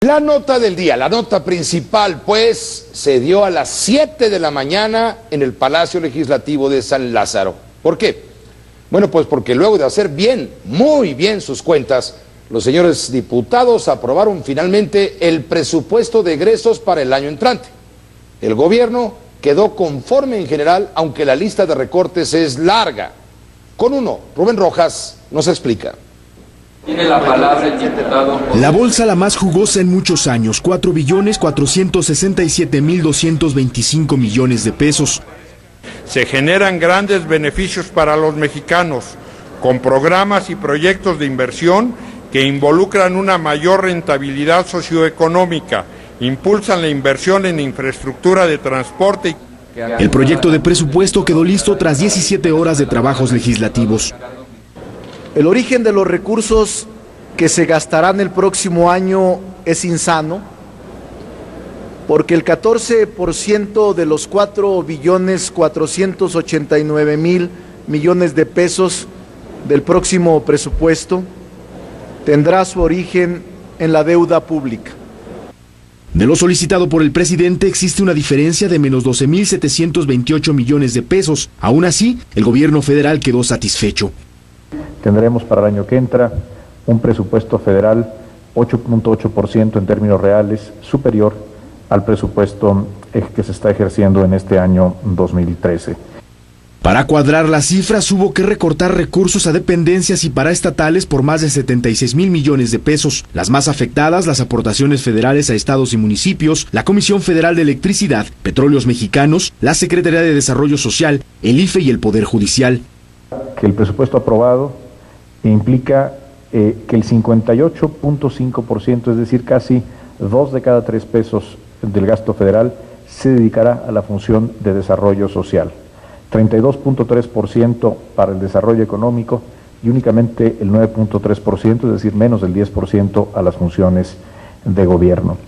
La nota del día, la nota principal, pues, se dio a las 7 de la mañana en el Palacio Legislativo de San Lázaro. ¿Por qué? Bueno, pues porque luego de hacer bien, muy bien sus cuentas, los señores diputados aprobaron finalmente el presupuesto de egresos para el año entrante. El gobierno quedó conforme en general, aunque la lista de recortes es larga. Con uno, Rubén Rojas nos explica. Tiene la palabra el diputado. La bolsa la más jugosa en muchos años, 4.467.225 millones de pesos. Se generan grandes beneficios para los mexicanos, con programas y proyectos de inversión que involucran una mayor rentabilidad socioeconómica, impulsan la inversión en infraestructura de transporte. El proyecto de presupuesto quedó listo tras 17 horas de trabajos legislativos. El origen de los recursos que se gastarán el próximo año es insano, porque el 14% de los 4.489.000 millones de pesos del próximo presupuesto tendrá su origen en la deuda pública. De lo solicitado por el presidente existe una diferencia de menos 12.728 millones de pesos. Aún así, el gobierno federal quedó satisfecho. Tendremos para el año que entra un presupuesto federal 8.8% en términos reales superior al presupuesto que se está ejerciendo en este año 2013. Para cuadrar las cifras hubo que recortar recursos a dependencias y paraestatales por más de 76.000 millones de pesos. Las más afectadas, las aportaciones federales a estados y municipios, la Comisión Federal de Electricidad, Petróleos Mexicanos, la Secretaría de Desarrollo Social, el IFE y el Poder Judicial. Que el presupuesto aprobado implica que el 58.5%, es decir, casi 2 de cada 3 pesos del gasto federal, se dedicará a la función de desarrollo social. 32.3% para el desarrollo económico y únicamente el 9.3%, es decir, menos del 10% a las funciones de gobierno.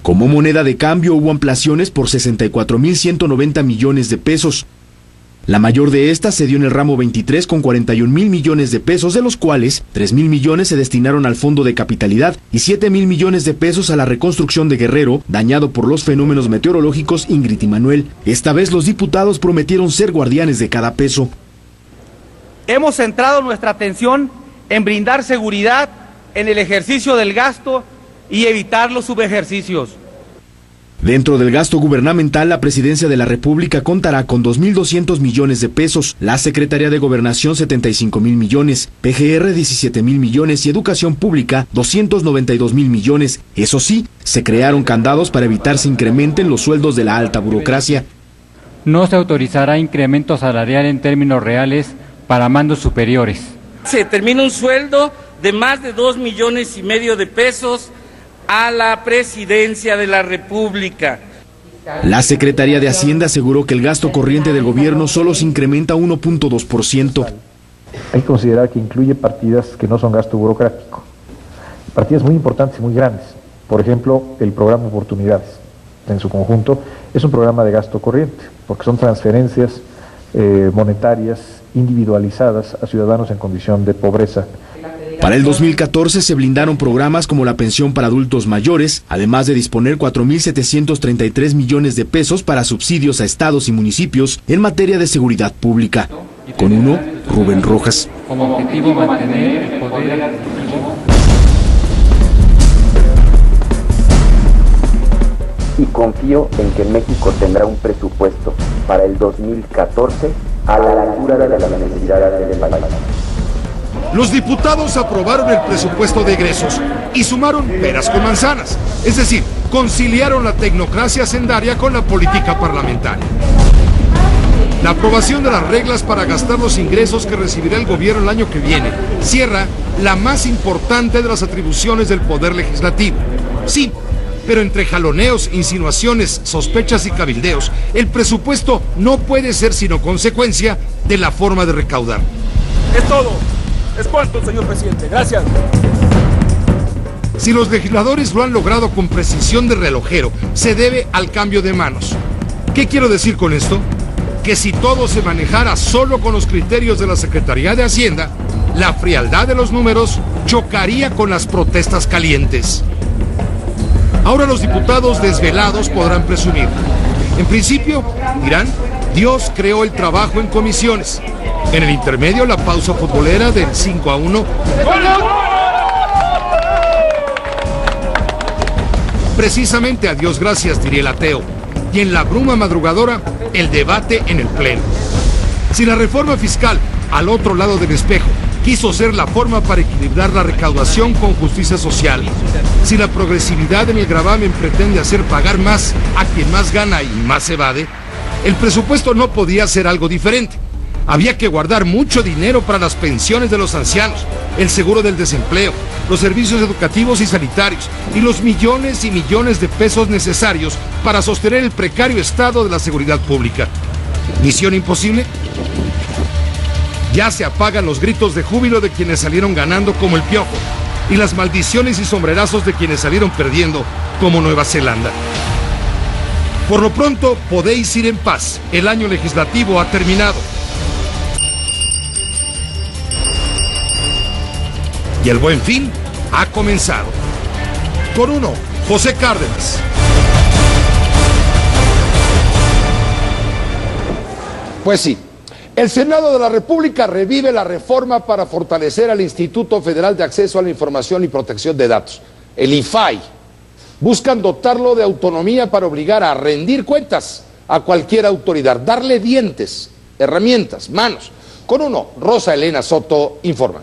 Como moneda de cambio hubo ampliaciones por 64.190 millones de pesos. La mayor de estas se dio en el ramo 23 con 41.000 millones de pesos, de los cuales 3.000 millones se destinaron al Fondo de Capitalidad y 7.000 millones de pesos a la reconstrucción de Guerrero, dañado por los fenómenos meteorológicos Ingrid y Manuel. Esta vez los diputados prometieron ser guardianes de cada peso. Hemos centrado nuestra atención en brindar seguridad en el ejercicio del gasto y evitar los subejercicios. Dentro del gasto gubernamental, la Presidencia de la República contará con 2.200 millones de pesos, la Secretaría de Gobernación 75.000 millones, PGR 17.000 millones y Educación Pública 292.000 millones. Eso sí, se crearon candados para evitar se incrementen los sueldos de la alta burocracia. No se autorizará incremento salarial en términos reales para mandos superiores. Se determina un sueldo de más de 2,5 millones de pesos a la Presidencia de la República. La Secretaría de Hacienda aseguró que el gasto corriente del gobierno solo se incrementa 1.2%. Hay que considerar que incluye partidas que no son gasto burocrático, partidas muy importantes y muy grandes. Por ejemplo, el programa Oportunidades, en su conjunto, es un programa de gasto corriente, porque son transferencias monetarias individualizadas a ciudadanos en condición de pobreza. Para el 2014 se blindaron programas como la pensión para adultos mayores, además de disponer 4.733 millones de pesos para subsidios a estados y municipios en materia de seguridad pública. Con uno, Rubén Rojas. Como objetivo mantener el poder adquisitivo. Y confío en que México tendrá un presupuesto para el 2014 a la altura de las necesidades del país. Los diputados aprobaron el presupuesto de egresos y sumaron peras con manzanas, es decir, conciliaron la tecnocracia hacendaria con la política parlamentaria. La aprobación de las reglas para gastar los ingresos que recibirá el gobierno el año que viene cierra la más importante de las atribuciones del Poder Legislativo. Sí, pero entre jaloneos, insinuaciones, sospechas y cabildeos, el presupuesto no puede ser sino consecuencia de la forma de recaudar. Es todo. Es cuanto, señor presidente. Gracias. Si los legisladores lo han logrado con precisión de relojero, se debe al cambio de manos. ¿Qué quiero decir con esto? Que si todo se manejara solo con los criterios de la Secretaría de Hacienda, la frialdad de los números chocaría con las protestas calientes. Ahora los diputados desvelados podrán presumir. En principio, dirán, Dios creó el trabajo en comisiones. En el intermedio, la pausa futbolera del 5-1. Precisamente a Dios gracias, diría el ateo. Y en la bruma madrugadora, el debate en el pleno. Si la reforma fiscal, al otro lado del espejo, quiso ser la forma para equilibrar la recaudación con justicia social, si la progresividad en el gravamen pretende hacer pagar más a quien más gana y más evade, el presupuesto no podía ser algo diferente. Había que guardar mucho dinero para las pensiones de los ancianos, el seguro del desempleo, los servicios educativos y sanitarios y los millones y millones de pesos necesarios para sostener el precario estado de la seguridad pública. ¿Misión imposible? Ya se apagan los gritos de júbilo de quienes salieron ganando como el Piojo y las maldiciones y sombrerazos de quienes salieron perdiendo como Nueva Zelanda. Por lo pronto, podéis ir en paz. El año legislativo ha terminado. Y el Buen Fin ha comenzado. Con uno, José Cárdenas. Pues sí, el Senado de la República revive la reforma para fortalecer al Instituto Federal de Acceso a la Información y Protección de Datos, el IFAI. Buscan dotarlo de autonomía para obligar a rendir cuentas a cualquier autoridad, darle dientes, herramientas, manos. Con uno, Rosa Elena Soto informa.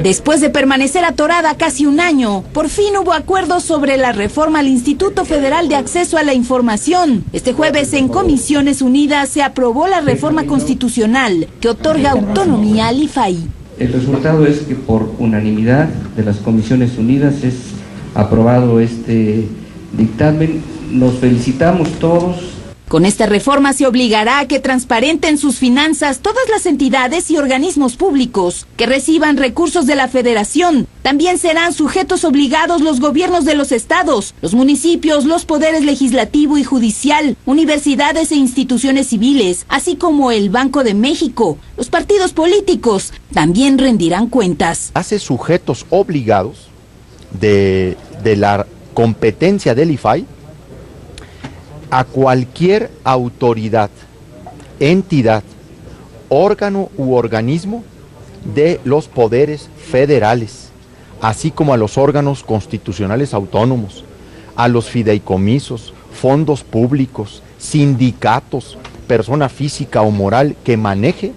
Después de permanecer atorada casi un año, por fin hubo acuerdos sobre la reforma al Instituto Federal de Acceso a la Información. Este jueves en Comisiones Unidas se aprobó la reforma constitucional que otorga autonomía al IFAI. El resultado es que por unanimidad de las Comisiones Unidas es aprobado este dictamen. Nos felicitamos todos. Con esta reforma se obligará a que transparenten sus finanzas todas las entidades y organismos públicos que reciban recursos de la Federación. También serán sujetos obligados los gobiernos de los estados, los municipios, los poderes legislativo y judicial, universidades e instituciones civiles, así como el Banco de México. Los partidos políticos también rendirán cuentas. Hace sujetos obligados de la competencia del IFAI a cualquier autoridad, entidad, órgano u organismo de los poderes federales, así como a los órganos constitucionales autónomos, a los fideicomisos, fondos públicos, sindicatos, persona física o moral que maneje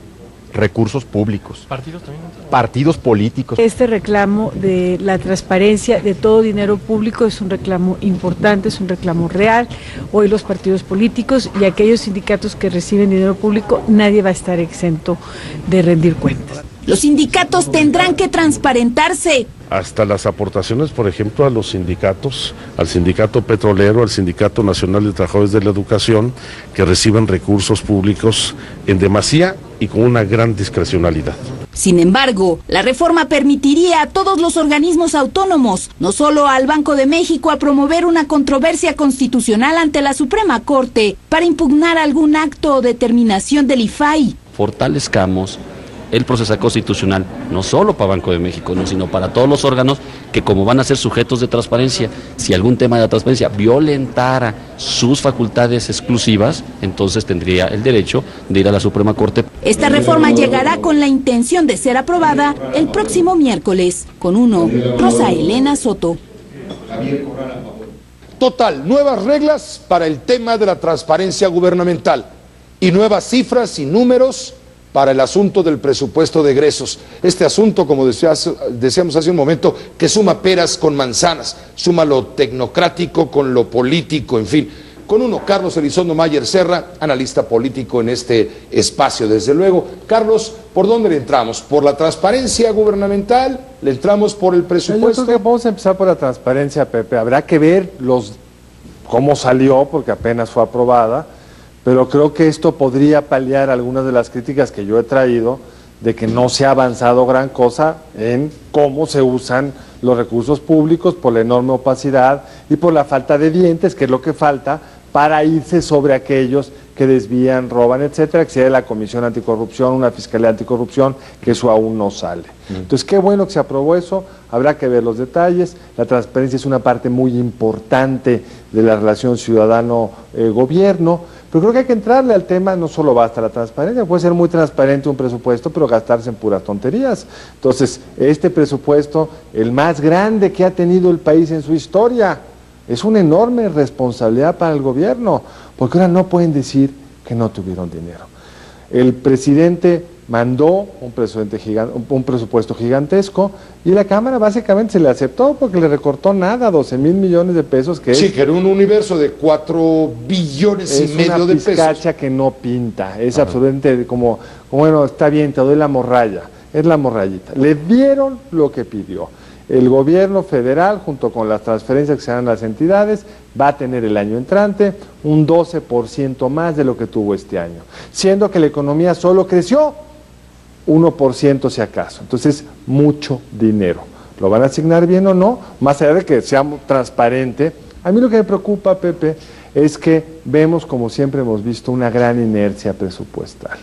recursos públicos. ¿Partidos también? Partidos políticos. Este reclamo de la transparencia de todo dinero público es un reclamo importante, es un reclamo real. Hoy los partidos políticos y aquellos sindicatos que reciben dinero público, nadie va a estar exento de rendir cuentas. Los sindicatos tendrán que transparentarse. Hasta las aportaciones, por ejemplo, a los sindicatos, al sindicato petrolero, al Sindicato Nacional de Trabajadores de la Educación, que reciben recursos públicos en demasía y con una gran discrecionalidad. Sin embargo, la reforma permitiría a todos los organismos autónomos, no solo al Banco de México, a promover una controversia constitucional ante la Suprema Corte para impugnar algún acto o determinación del IFAI. Fortalezcamos el proceso constitucional, no solo para Banco de México, no, sino para todos los órganos que, como van a ser sujetos de transparencia, si algún tema de la transparencia violentara sus facultades exclusivas, entonces tendría el derecho de ir a la Suprema Corte. Esta reforma llegará con la intención de ser aprobada el próximo miércoles. Con uno, Rosa Elena Soto. Total, nuevas reglas para el tema de la transparencia gubernamental y nuevas cifras y números para el asunto del presupuesto de egresos. Este asunto, como decíamos hace un momento, que suma peras con manzanas, suma lo tecnocrático con lo político, en fin. Con uno, Carlos Elizondo Mayer Serra, analista político en este espacio, desde luego. Carlos, ¿por dónde le entramos? ¿Por la transparencia gubernamental? ¿Le entramos por el presupuesto? Yo creo que vamos a empezar por la transparencia, Pepe. Habrá que ver cómo salió, porque apenas fue aprobada, pero creo que esto podría paliar algunas de las críticas que yo he traído de que no se ha avanzado gran cosa en cómo se usan los recursos públicos por la enorme opacidad y por la falta de dientes, que es lo que falta para irse sobre aquellos que desvían, roban, etcétera, que sea la Comisión Anticorrupción, una Fiscalía Anticorrupción, que eso aún no sale. Entonces, qué bueno que se aprobó eso, habrá que ver los detalles. La transparencia es una parte muy importante de la relación ciudadano-gobierno, pero creo que hay que entrarle al tema, no solo basta la transparencia, puede ser muy transparente un presupuesto, pero gastarse en puras tonterías. Entonces, este presupuesto, el más grande que ha tenido el país en su historia, es una enorme responsabilidad para el gobierno, porque ahora no pueden decir que no tuvieron dinero. El presidente mandó un presupuesto gigantesco y la Cámara básicamente se le aceptó porque le recortó nada, 12,000 millones de pesos, que sí, que era un universo de 4 billones y medio de pesos. Es una pizcacha que no pinta, es absolutamente como, bueno, está bien, te doy la morralla, es la morrallita. Le dieron lo que pidió. El gobierno federal, junto con las transferencias que se dan a las entidades, va a tener el año entrante un 12% más de lo que tuvo este año, siendo que la economía solo creció 1% si acaso. Entonces, mucho dinero. ¿Lo van a asignar bien o no? Más allá de que sea transparente. A mí lo que me preocupa, Pepe, es que vemos, como siempre hemos visto, una gran inercia presupuestal.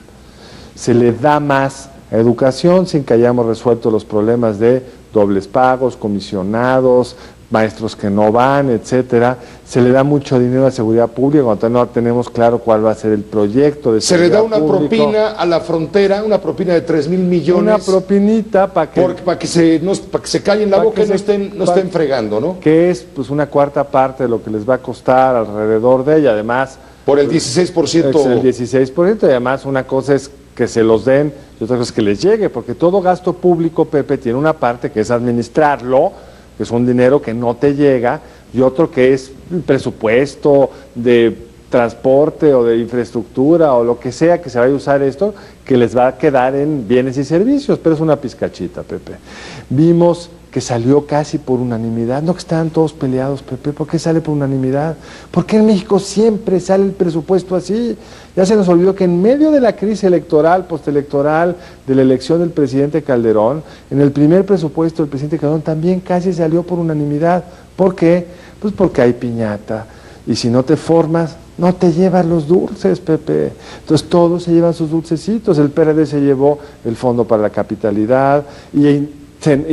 Se le da más a educación sin que hayamos resuelto los problemas de dobles pagos, comisionados, maestros que no van, etcétera. Se le da mucho dinero a seguridad pública cuando no tenemos claro cuál va a ser el proyecto de seguridad pública. Se le da una propina a la frontera, una propina de 3,000 millones. Una propinita para que se callen la boca y no estén fregando, ¿no? Que es pues una cuarta parte de lo que les va a costar alrededor de ella, además. Por el 16%. Es el 16%, y además una cosa es que se los den y otra cosa es que les llegue, porque todo gasto público, Pepe, tiene una parte que es administrarlo, que es un dinero que no te llega, y otro que es el presupuesto de transporte o de infraestructura o lo que sea que se vaya a usar esto, que les va a quedar en bienes y servicios, pero es una pizcachita, Pepe. Vimos que salió casi por unanimidad, no que estaban todos peleados, Pepe, ¿por qué sale por unanimidad? ¿Por qué en México siempre sale el presupuesto así? Ya se nos olvidó que en medio de la crisis electoral, postelectoral, de la elección del presidente Calderón, en el primer presupuesto del presidente Calderón también casi salió por unanimidad. ¿Por qué? Pues porque hay piñata, y si no te formas, no te llevas los dulces, Pepe. Entonces todos se llevan sus dulcecitos. El PRD se llevó el Fondo para la Capitalidad y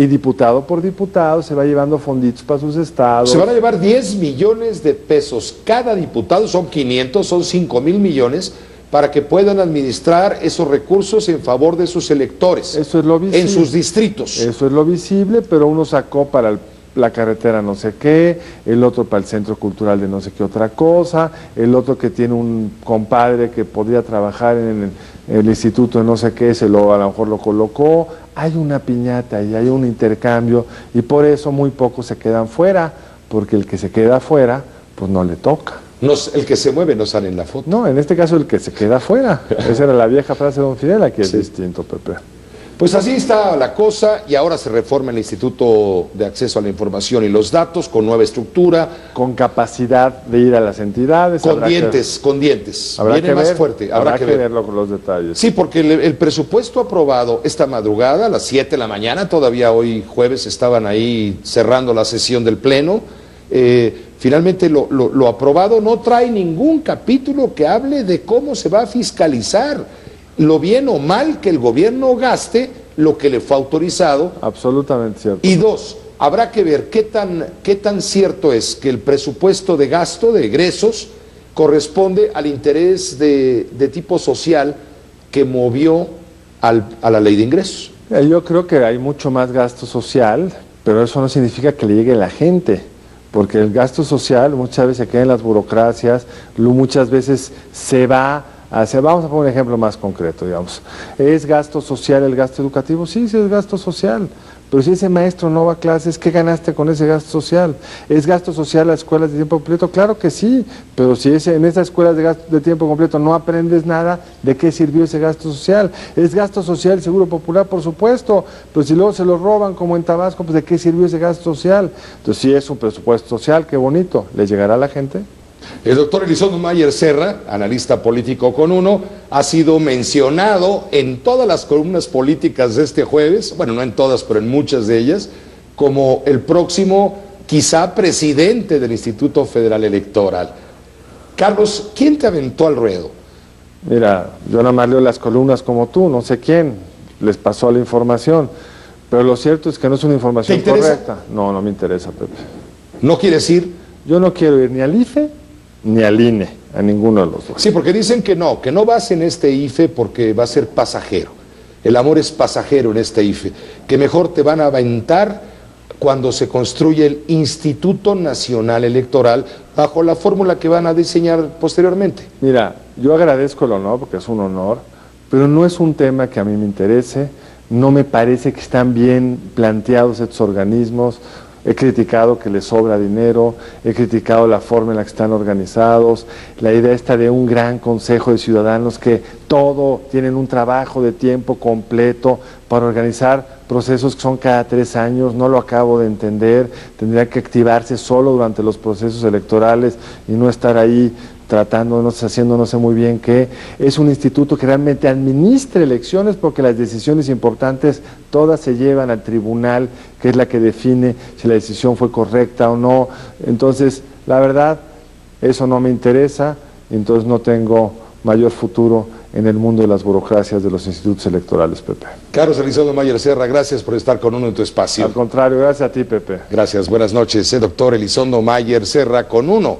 diputado por diputado se va llevando fonditos para sus estados. Se van a llevar 10 millones de pesos cada diputado, son 500, son 5,000 millones, para que puedan administrar esos recursos en favor de sus electores. Eso es lo visible. En sus distritos. Eso es lo visible, pero uno sacó para la carretera no sé qué, el otro para el centro cultural de no sé qué otra cosa, el otro que tiene un compadre que podría trabajar en el instituto de no sé qué, a lo mejor lo colocó. Hay una piñata y hay un intercambio, y por eso muy pocos se quedan fuera, porque el que se queda fuera, pues no le toca. El que se mueve no sale en la foto. No, en este caso el que se queda fuera. Esa era la vieja frase de don Fidel, aquí es distinto, Pepe. Pues así está la cosa, y ahora se reforma el Instituto de Acceso a la Información y los Datos, con nueva estructura. Con capacidad de ir a las entidades. Con dientes. Viene más fuerte. Habrá que verlo con los detalles. Sí, porque el presupuesto aprobado esta madrugada, a las 7 de la mañana, todavía hoy jueves estaban ahí cerrando la sesión del Pleno, finalmente lo aprobado no trae ningún capítulo que hable de cómo se va a fiscalizar lo bien o mal que el gobierno gaste lo que le fue autorizado. Absolutamente cierto. Y dos, habrá que ver qué tan cierto es que el presupuesto de gasto, de egresos, corresponde al interés de tipo social que movió a la ley de ingresos. Yo creo que hay mucho más gasto social, pero eso no significa que le llegue a la gente, porque el gasto social muchas veces se queda en las burocracias, muchas veces se va vamos a poner un ejemplo más concreto, digamos. ¿Es gasto social el gasto educativo? Sí, sí es gasto social. Pero si ese maestro no va a clases, ¿qué ganaste con ese gasto social? ¿Es gasto social las escuelas de tiempo completo? Claro que sí, pero si en esas escuelas de tiempo completo no aprendes nada, ¿de qué sirvió ese gasto social? ¿Es gasto social el seguro popular? Por supuesto, pero si luego se lo roban como en Tabasco, pues ¿de qué sirvió ese gasto social? Entonces, si es un presupuesto social, qué bonito, ¿le llegará a la gente? El doctor Elizondo Mayer Serra, analista político con UNO, ha sido mencionado en todas las columnas políticas de este jueves, bueno, no en todas, pero en muchas de ellas, como el próximo, quizá, presidente del Instituto Federal Electoral. Carlos, ¿quién te aventó al ruedo? Mira, yo nada más leo las columnas como tú, no sé quién les pasó la información, pero lo cierto es que no es una información correcta. No, no me interesa, Pepe. ¿No quieres ir? Yo no quiero ir ni al IFE ni al INE, a ninguno de los dos. Sí, porque dicen que no vas en este IFE porque va a ser pasajero. El amor es pasajero en este IFE, que mejor te van a aventar cuando se construye el Instituto Nacional Electoral bajo la fórmula que van a diseñar posteriormente. Mira, yo agradezco el honor porque es un honor, pero no es un tema que a mí me interese, no me parece que están bien planteados estos organismos. He criticado que les sobra dinero, he criticado la forma en la que están organizados, la idea esta de un gran consejo de ciudadanos que todo tienen un trabajo de tiempo completo para organizar procesos que son cada 3 años, no lo acabo de entender, tendría que activarse solo durante los procesos electorales y no estar ahí tratándonos, haciendo no sé muy bien qué. Es un instituto que realmente administra elecciones porque las decisiones importantes todas se llevan al tribunal, que es la que define si la decisión fue correcta o no. Entonces, la verdad, eso no me interesa, entonces no tengo mayor futuro en el mundo de las burocracias de los institutos electorales, Pepe. Carlos Elizondo Mayer Serra, gracias por estar con uno en tu espacio. Al contrario, gracias a ti, Pepe. Gracias, buenas noches. Doctor Elizondo Mayer Serra con uno